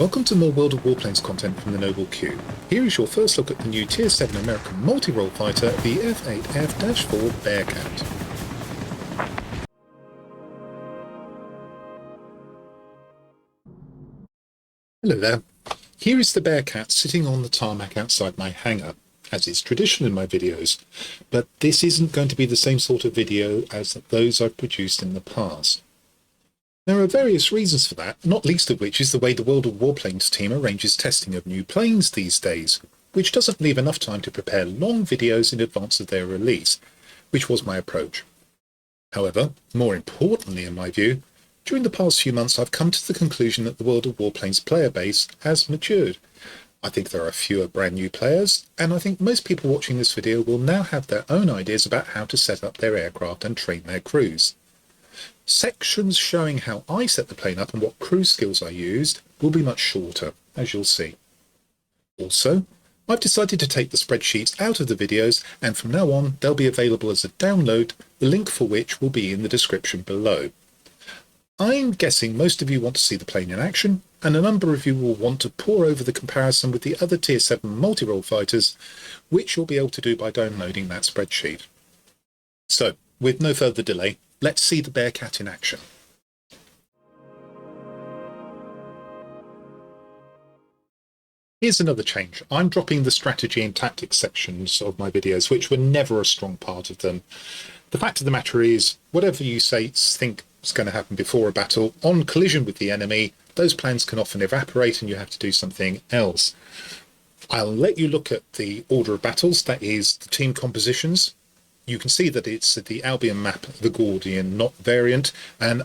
Welcome to more World of Warplanes content from the Noble Q. Here is your first look at the new Tier 7 American multi-role fighter, the F8F-4 Bearcat. Hello there. Here is the Bearcat sitting on the tarmac outside my hangar, as is traditional in my videos, but this isn't going to be the same sort of video as those I've produced in the past. There are various reasons for that, not least of which is the way the World of Warplanes team arranges testing of new planes these days, which doesn't leave enough time to prepare long videos in advance of their release, which was my approach. However, more importantly in my view, during the past few months I've come to the conclusion that the World of Warplanes player base has matured. I think there are fewer brand new players, and I think most people watching this video will now have their own ideas about how to set up their aircraft and train their crews. Sections showing how I set the plane up and what crew skills I used will be much shorter, as you'll see. Also, I've decided to take the spreadsheets out of the videos, and from now on they'll be available as a download, the link for which will be in the description below. I'm guessing most of you want to see the plane in action, and a number of you will want to pore over the comparison with the other Tier 7 multi-role fighters, which you'll be able to do by downloading that spreadsheet. So, with no further delay, let's see the Bearcat in action. Here's another change. I'm dropping the strategy and tactics sections of my videos, which were never a strong part of them. The fact of the matter is, whatever you think is going to happen before a battle, on collision with the enemy, those plans can often evaporate and you have to do something else. I'll let you look at the order of battles, that is the team compositions. You can see that it's the Albion map, the Gordian, not variant, and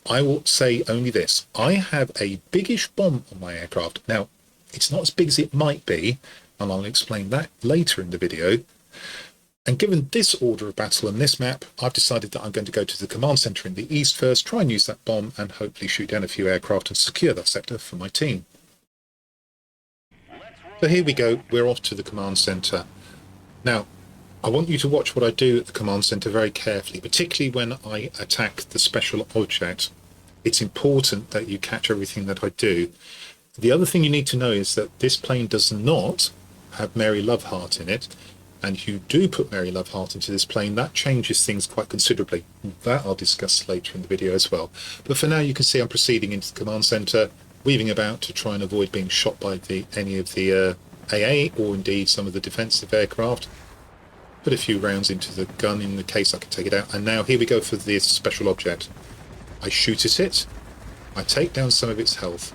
I will say only this. I have a biggish bomb on my aircraft. Now, it's not as big as it might be, and I'll explain that later in the video. And given this order of battle and this map, I've decided that I'm going to go to the command centre in the east first, try and use that bomb, and hopefully shoot down a few aircraft and secure that sector for my team. So here we go, we're off to the command centre. Now, I want you to watch what I do at the command centre very carefully, particularly when I attack the special object. It's important that you catch everything that I do. The other thing you need to know is that this plane does not have Mary Lovehart in it, and if you do put Mary Lovehart into this plane, that changes things quite considerably. That I'll discuss later in the video as well. But for now, you can see I'm proceeding into the command centre, weaving about to try and avoid being shot by any of the AA or indeed some of the defensive aircraft. Put a few rounds into the gun in the case I can take it out, and now here we go for this special object. I shoot at it, I take down some of its health,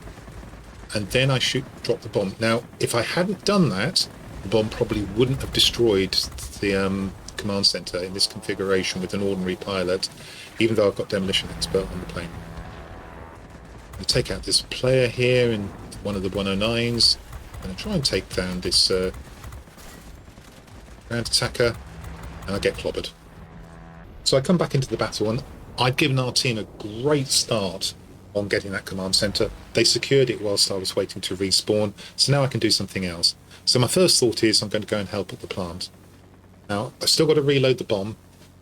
and then I drop the bomb. Now, if I hadn't done that, the bomb probably wouldn't have destroyed the command centre in this configuration with an ordinary pilot, even though I've got demolition expert on the plane. I take out this player here in one of the 109s, and I try and take down this ground attacker, and I get clobbered. So I come back into the battle, and I'd given our team a great start on getting that command centre. They secured it whilst I was waiting to respawn, so now I can do something else. So my first thought is I'm going to go and help at the plant. Now, I've still got to reload the bomb,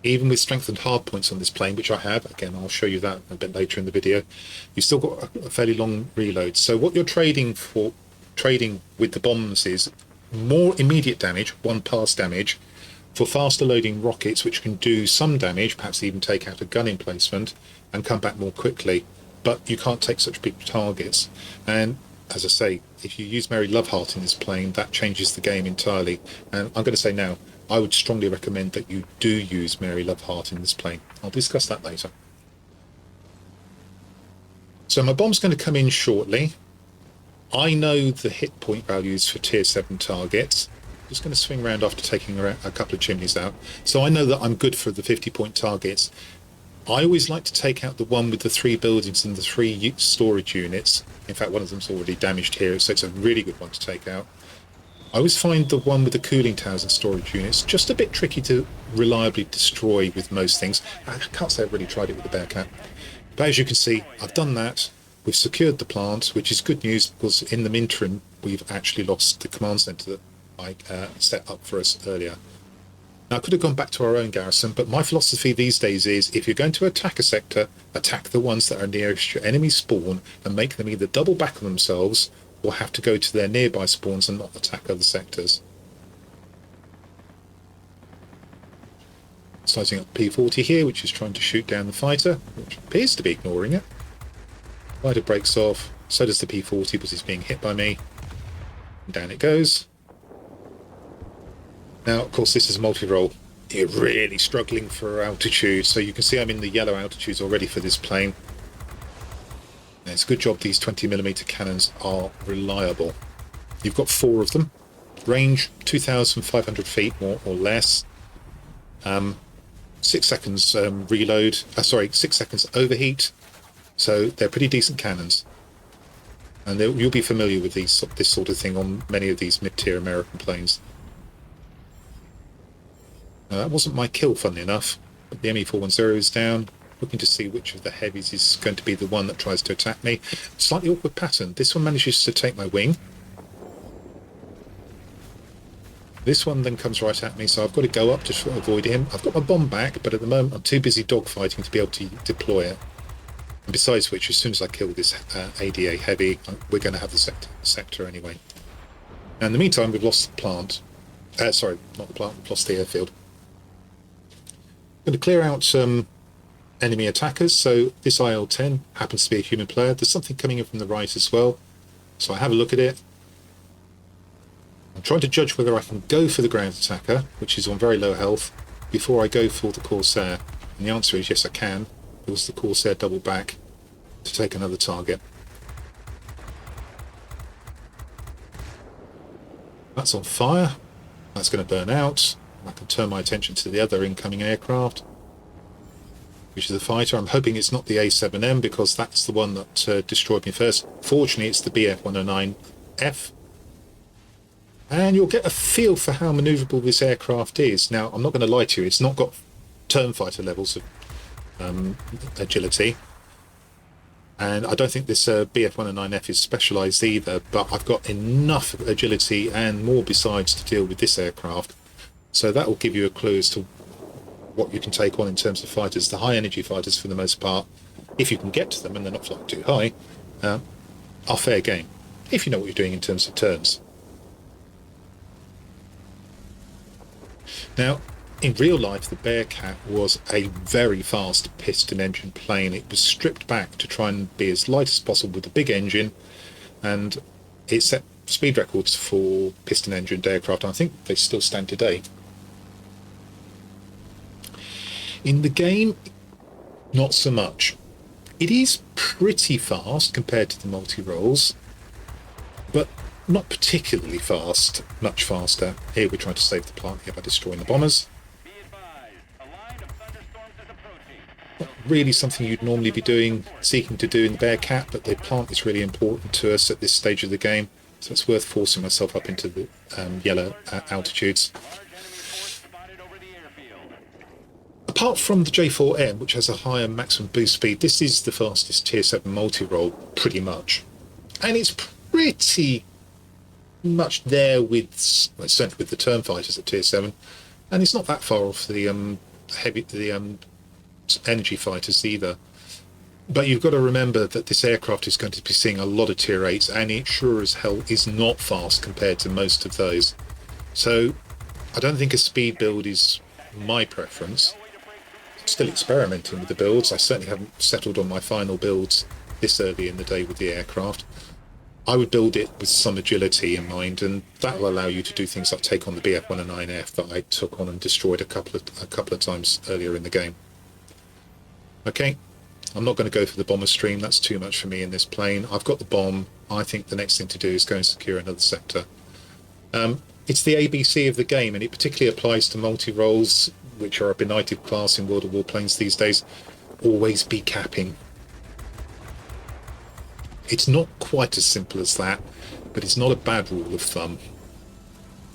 even with strengthened hardpoints on this plane, which I have. Again, I'll show you that a bit later in the video. You've still got a fairly long reload. So what you're trading with the bombs is more immediate damage, one pass damage, for faster loading rockets which can do some damage, perhaps even take out a gun emplacement and come back more quickly, but you can't take such big targets. And as I say, if you use Mary Lovehart in this plane, that changes the game entirely. And I'm going to say now, I would strongly recommend that you do use Mary Lovehart in this plane. I'll discuss that later. So my bomb's going to come in shortly. I know the hit point values for Tier 7 targets. I'm just going to swing around after taking a couple of chimneys out. So I know that I'm good for the 50-point targets. I always like to take out the one with the 3 buildings and the 3 storage units. In fact, one of them's already damaged here, so it's a really good one to take out. I always find the one with the cooling towers and storage units just a bit tricky to reliably destroy with most things. I can't say I've really tried it with the Bearcat. But as you can see, I've done that. We've secured the plant, which is good news because in the interim, we've actually lost the command centre that I set up for us earlier. Now, I could have gone back to our own garrison, but my philosophy these days is if you're going to attack a sector, attack the ones that are nearest your enemy spawn and make them either double back on themselves or have to go to their nearby spawns and not attack other sectors. Sizing up P40 here, which is trying to shoot down the fighter, which appears to be ignoring it. Fighter breaks off, so does the P40 because it's being hit by me. And down it goes. Now, of course, this is multi-role. You're really struggling for altitude, so you can see I'm in the yellow altitudes already for this plane. And it's a good job these 20mm cannons are reliable. You've got 4 of them. Range 2,500 feet more or less. 6 seconds reload. 6 seconds overheat. So they're pretty decent cannons. And you'll be familiar with this sort of thing on many of these mid-tier American planes. Now, that wasn't my kill, funnily enough, but the ME-410 is down, looking to see which of the heavies is going to be the one that tries to attack me. Slightly awkward pattern. This one manages to take my wing. This one then comes right at me, so I've got to go up to avoid him. I've got my bomb back, but at the moment I'm too busy dogfighting to be able to deploy it. And besides which, as soon as I kill this ADA heavy, we're going to have the sector anyway. Now, in the meantime, we've lost the plant. Sorry, not the plant, we've lost the airfield. I'm going to clear out enemy attackers. So this IL-10 happens to be a human player. There's something coming in from the right as well. So I have a look at it. I'm trying to judge whether I can go for the ground attacker, which is on very low health, before I go for the Corsair. And the answer is yes, I can, because the Corsair double back to take another target. That's on fire. That's going to burn out. I can turn my attention to the other incoming aircraft, which is a fighter. I'm hoping it's not the A7M, because that's the one that destroyed me first. Fortunately, it's the Bf-109F. And you'll get a feel for how manoeuvrable this aircraft is. Now, I'm not going to lie to you, it's not got turn fighter levels of agility. And I don't think this Bf-109F is specialised either, but I've got enough agility and more besides to deal with this aircraft. So that will give you a clue as to what you can take on in terms of fighters. The high energy fighters, for the most part, if you can get to them and they're not flying too high, are fair game, if you know what you're doing in terms of turns. Now, in real life, the Bearcat was a very fast piston engine plane. It was stripped back to try and be as light as possible with a big engine, and it set speed records for piston engined aircraft. I think they still stand today. In the game, not so much. It is pretty fast compared to the multi-roles, but not particularly fast, much faster. Here we're trying to save the plant here by destroying the bombers. Not really something you'd normally be seeking to do in the Bearcat, but the plant is really important to us at this stage of the game, so it's worth forcing myself up into the yellow altitudes. Apart from the J4M, which has a higher maximum boost speed, this is the fastest Tier 7 multi-role, pretty much. And it's pretty much there with, well, certainly with the turn fighters at Tier 7, and it's not that far off the energy fighters either. But you've got to remember that this aircraft is going to be seeing a lot of Tier 8s, and it sure as hell is not fast compared to most of those. So I don't think a speed build is my preference. Still experimenting with the builds. I certainly haven't settled on my final builds this early in the day with the aircraft. I would build it with some agility in mind, and that will allow you to do things like take on the Bf-109F that I took on and destroyed a couple of times earlier in the game. Okay, I'm not going to go for the bomber stream. That's too much for me in this plane. I've got the bomb. I think the next thing to do is go and secure another sector. It's the ABC of the game, and it particularly applies to multi-roles, which are a benighted class in World of Warplanes these days. Always be capping. It's not quite as simple as that, but it's not a bad rule of thumb.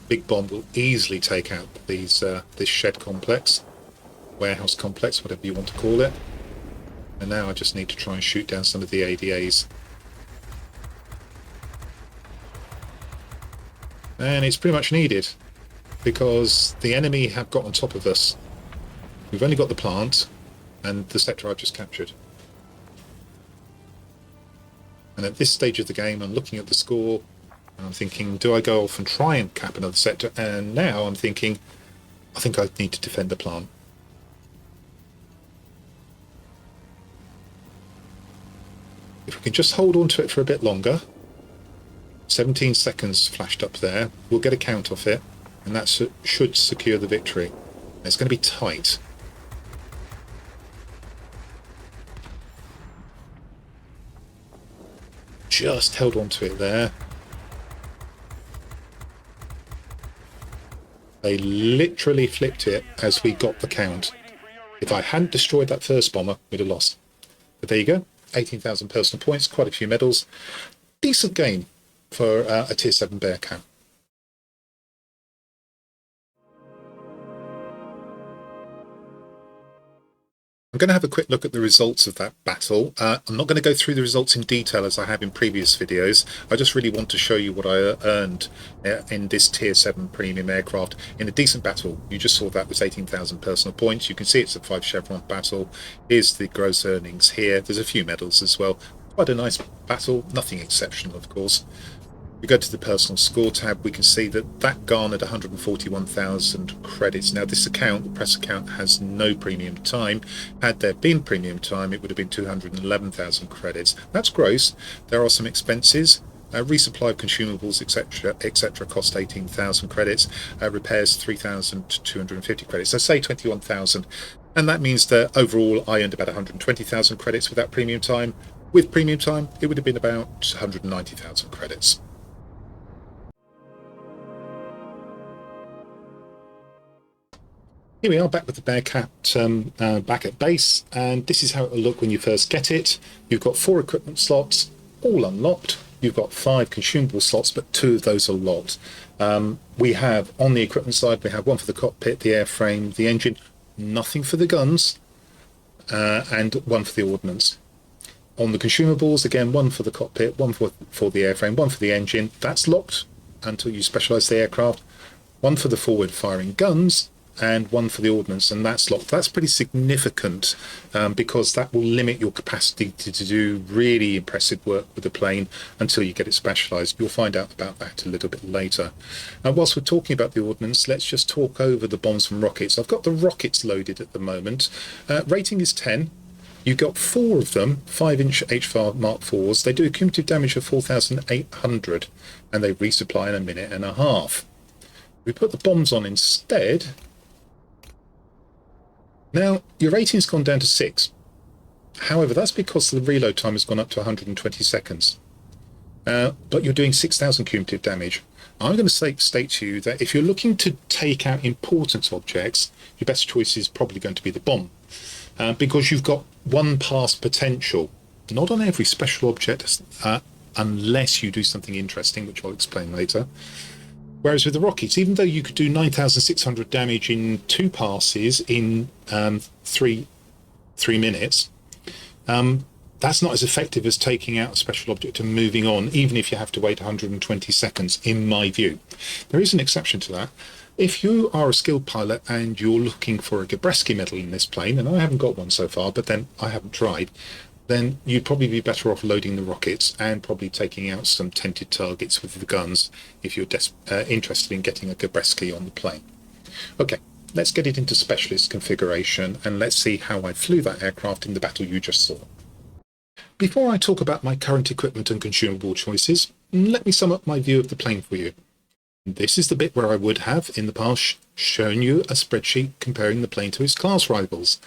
Big bomb will easily take out this shed complex, warehouse complex, whatever you want to call it. And now I just need to try and shoot down some of the ADAs. And it's pretty much needed, because the enemy have got on top of us. We've only got the plant and the sector I've just captured. And at this stage of the game, I'm looking at the score and I'm thinking, do I go off and try and cap another sector? And now I'm thinking, I think I need to defend the plant. If we can just hold on to it for a bit longer, 17 seconds flashed up there, we'll get a count off it, and that should secure the victory. It's going to be tight. Just held on to it there. They literally flipped it as we got the count. If I hadn't destroyed that first bomber, we'd have lost. But there you go, 18,000 personal points, quite a few medals. Decent game for a Tier 7 Bearcat. I'm going to have a quick look at the results of that battle. I'm not going to go through the results in detail as I have in previous videos. I just really want to show you what I earned in this Tier 7 premium aircraft in a decent battle. You just saw that was 18,000 personal points. You can see it's a 5 Chevron Battle. Here's the gross earnings here. There's a few medals as well. Quite a nice battle, nothing exceptional of course. We go to the personal score tab, we can see that that garnered 141,000 credits. Now this account, the press account, has no premium time. Had there been premium time, it would have been 211,000 credits. That's gross. There are some expenses. Resupply of consumables, etc., cost 18,000 credits. Repairs 3,250 credits. So say 21,000. And that means that overall I earned about 120,000 credits without premium time. With premium time, it would have been about 190,000 credits. Here we are back with the Bearcat back at base, and this is how it will look when you first get it. You've got 4 equipment slots, all unlocked. You've got 5 consumable slots, but 2 of those are locked. We have, on the equipment side, we have 1 for the cockpit, the airframe, the engine, nothing for the guns, and 1 for the ordnance. On the consumables, again, 1 for the cockpit, 1 for the airframe, 1 for the engine. That's locked until you specialise the aircraft. 1 for the forward-firing guns, and 1 for the ordnance, and that's locked. That's pretty significant because that will limit your capacity to do really impressive work with the plane until you get it specialised. You'll find out about that a little bit later. Whilst we're talking about the ordnance, let's just talk over the bombs and rockets. I've got the rockets loaded at the moment. Rating is 10. You've got 4 of them, 5-inch H5 Mark IVs. They do a cumulative damage of 4,800, and they resupply in a minute and a half. We put the bombs on instead. Now, your rating's gone down to 6. However, that's because the reload time has gone up to 120 seconds. But you're doing 6,000 cumulative damage. I'm going to state to you that if you're looking to take out important objects, your best choice is probably going to be the bomb. Because you've got 1 pass potential. Not on every special object, unless you do something interesting, which I'll explain later. Whereas with the rockets, even though you could do 9,600 damage in 2 passes in 3 minutes, that's not as effective as taking out a special object and moving on, even if you have to wait 120 seconds, in my view. There is an exception to that. If you are a skilled pilot and you're looking for a Gabreski medal in this plane, and I haven't got one so far, but then I haven't tried, then you'd probably be better off loading the rockets and probably taking out some tented targets with the guns if you're interested in getting a Gabreski on the plane. Okay, let's get it into specialist configuration and let's see how I flew that aircraft in the battle you just saw. Before I talk about my current equipment and consumable choices, let me sum up my view of the plane for you. This is the bit where I would have, in the past, shown you a spreadsheet comparing the plane to its class rivals.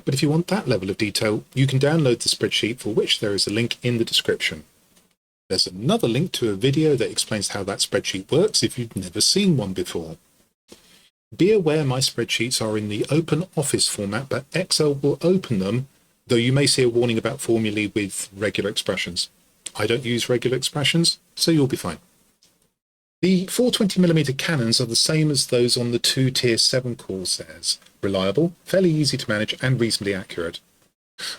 But if you want that level of detail, you can download the spreadsheet, for which there is a link in the description. There's another link to a video that explains how that spreadsheet works if you've never seen one before. Be aware my spreadsheets are in the open office format, but Excel will open them, though you may see a warning about formulae with regular expressions. I don't use regular expressions, so you'll be fine. The 420mm cannons are the same as those on the 2 Tier 7 Corsairs. Reliable, fairly easy to manage, and reasonably accurate.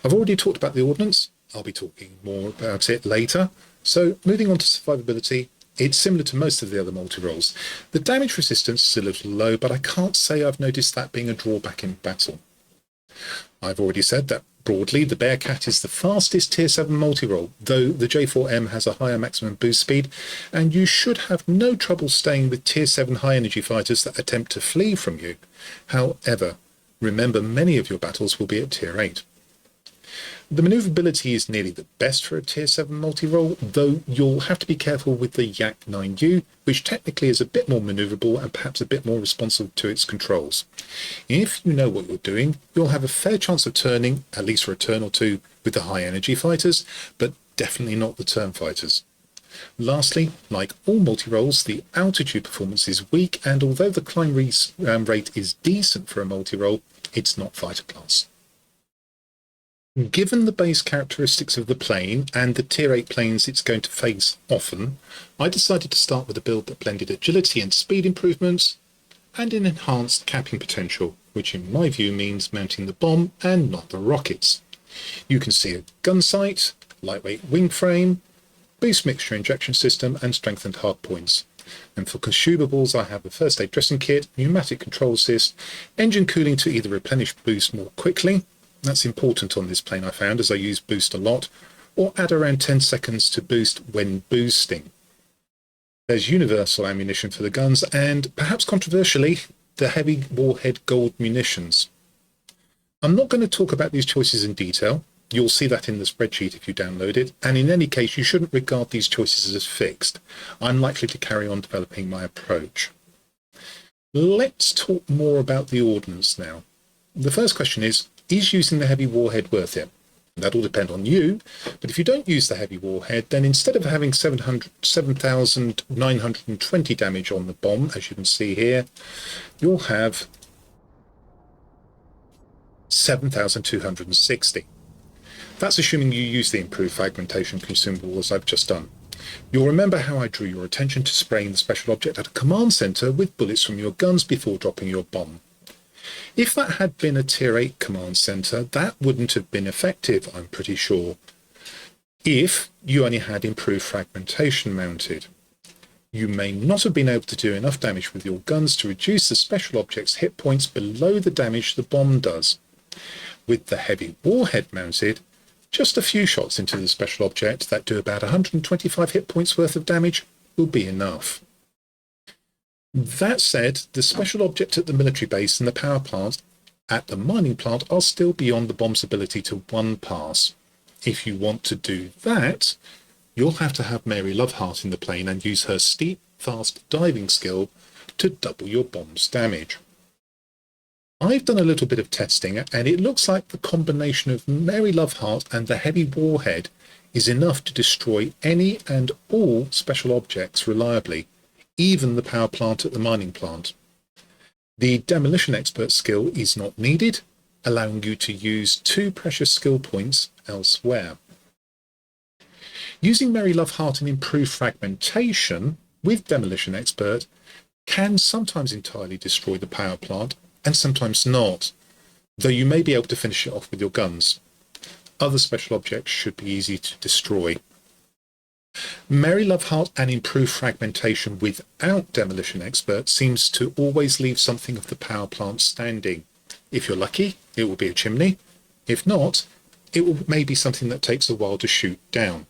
I've already talked about the ordnance. I'll be talking more about it later. So moving on to survivability, it's similar to most of the other multi-roles. The damage resistance is a little low, but I can't say I've noticed that being a drawback in battle. I've already said that broadly the Bearcat is the fastest Tier 7 multi-role, though the J4M has a higher maximum boost speed, and you should have no trouble staying with Tier 7 high-energy fighters that attempt to flee from you. However, remember many of your battles will be at Tier 8. The manoeuvrability is nearly the best for a Tier 7 multi-role, though you'll have to be careful with the Yak 9U, which technically is a bit more manoeuvrable and perhaps a bit more responsive to its controls. If you know what you're doing, you'll have a fair chance of turning, at least for a turn or two, with the high-energy fighters, but definitely not the turn fighters. Lastly, like all multi-roles, the altitude performance is weak, and although the climb rate is decent for a multi-role, it's not fighter class. Given the base characteristics of the plane and the Tier 8 planes it's going to face often, I decided to start with a build that blended agility and speed improvements and an enhanced capping potential, which in my view means mounting the bomb and not the rockets. You can see a gun sight, lightweight wing frame, boost mixture injection system and strengthened hardpoints. And for consumables I have a first aid dressing kit, pneumatic control assist, engine cooling to either replenish boost more quickly, that's important on this plane I found as I use boost a lot, or add around 10 seconds to boost when boosting. There's universal ammunition for the guns and, perhaps controversially, the heavy warhead gold munitions. I'm not going to talk about these choices in detail, you'll see that in the spreadsheet if you download it, and in any case you shouldn't regard these choices as fixed. I'm likely to carry on developing my approach. Let's talk more about the ordnance now. The first question is using the heavy warhead worth it? That'll depend on you, but if you don't use the heavy warhead, then instead of having 7,920 damage on the bomb, as you can see here, you'll have 7,260. That's assuming you use the improved fragmentation consumable as I've just done. You'll remember how I drew your attention to spraying the special object at a command center with bullets from your guns before dropping your bomb. If that had been a Tier 8 command center, that wouldn't have been effective, I'm pretty sure, if you only had improved fragmentation mounted. You may not have been able to do enough damage with your guns to reduce the special object's hit points below the damage the bomb does. With the heavy warhead mounted, just a few shots into the special object that do about 125 hit points worth of damage will be enough. That said, the special object at the military base and the power plant at the mining plant are still beyond the bomb's ability to one pass. If you want to do that, you'll have to have Mary Lovehart in the plane and use her steep, fast diving skill to double your bomb's damage. I've done a little bit of testing and it looks like the combination of Mary Lovehart and the heavy warhead is enough to destroy any and all special objects reliably, even the power plant at the mining plant. The demolition expert skill is not needed, allowing you to use 2 precious skill points elsewhere. Using Mary Lovehart and improved fragmentation with demolition expert can sometimes entirely destroy the power plant and sometimes not, though you may be able to finish it off with your guns. Other special objects should be easy to destroy. Mary Lovehart and improved fragmentation without demolition expert seems to always leave something of the power plant standing. If you're lucky, it will be a chimney. If not, it may be something that takes a while to shoot down.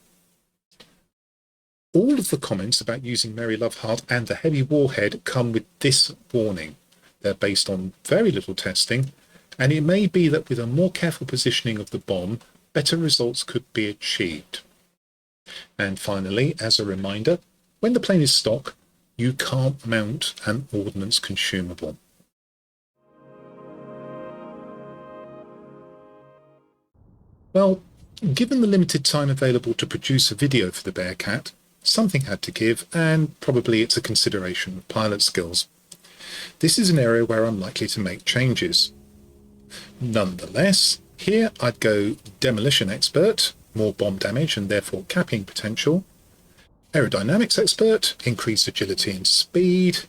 All of the comments about using Mary Lovehart and the heavy warhead come with this warning. They're based on very little testing, and it may be that with a more careful positioning of the bomb, better results could be achieved. And finally, as a reminder, when the plane is stock, you can't mount an ordnance consumable. Well, given the limited time available to produce a video for the Bearcat, something had to give, and probably it's a consideration of pilot skills. This is an area where I'm likely to make changes. Nonetheless, here I'd go demolition expert, more bomb damage and therefore capping potential. Aerodynamics expert, increased agility and speed.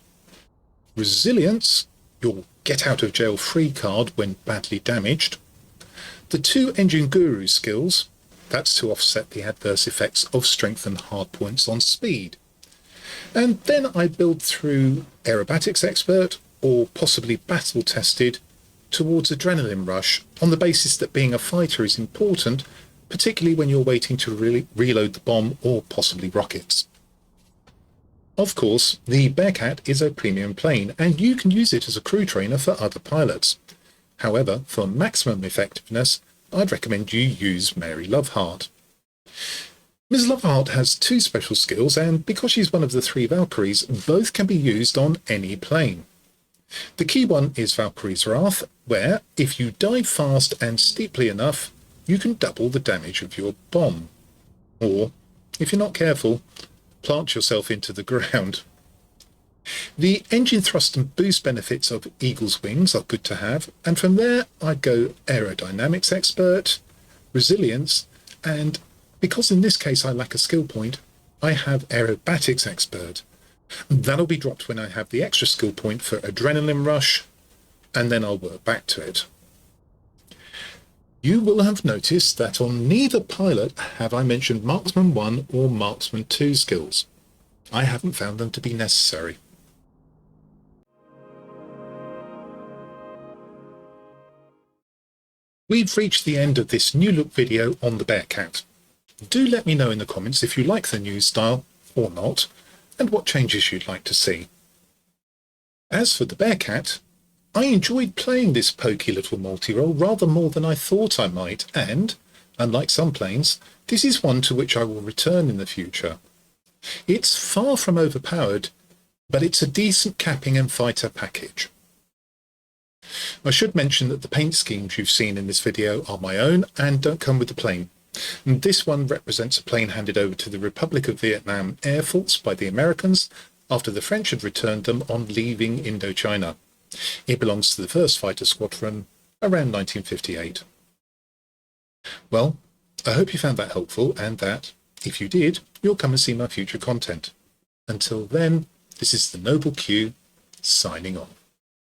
Resilience, your get out of jail free card when badly damaged. The 2 engine guru skills, that's to offset the adverse effects of strength and hard points on speed. And then I build through aerobatics expert or possibly battle tested towards adrenaline rush on the basis that being a fighter is important, particularly when you're waiting to reload the bomb or possibly rockets. Of course, the Bearcat is a premium plane, and you can use it as a crew trainer for other pilots. However, for maximum effectiveness, I'd recommend you use Mary Lovehart. Ms. Lovehart has 2 special skills, and because she's one of the 3 Valkyries, both can be used on any plane. The key one is Valkyrie's Wrath, where, if you dive fast and steeply enough, you can double the damage of your bomb. Or, if you're not careful, plant yourself into the ground. The engine thrust and boost benefits of Eagle's wings are good to have, and from there I'd go aerodynamics expert, resilience, and because in this case I lack a skill point, I have aerobatics expert. That'll be dropped when I have the extra skill point for adrenaline rush, and then I'll work back to it. You will have noticed that on neither pilot have I mentioned Marksman 1 or Marksman 2 skills. I haven't found them to be necessary. We've reached the end of this new look video on the Bearcat. Do let me know in the comments if you like the new style or not, and what changes you'd like to see. As for the Bearcat, I enjoyed playing this pokey little multi-role rather more than I thought I might, and, unlike some planes, this is one to which I will return in the future. It's far from overpowered, but it's a decent capping and fighter package. I should mention that the paint schemes you've seen in this video are my own and don't come with the plane. And this one represents a plane handed over to the Republic of Vietnam Air Force by the Americans after the French had returned them on leaving Indochina. It belongs to the 1st Fighter Squadron around 1958. Well, I hope you found that helpful and that, if you did, you'll come and see my future content. Until then, this is the Noble Q, signing off.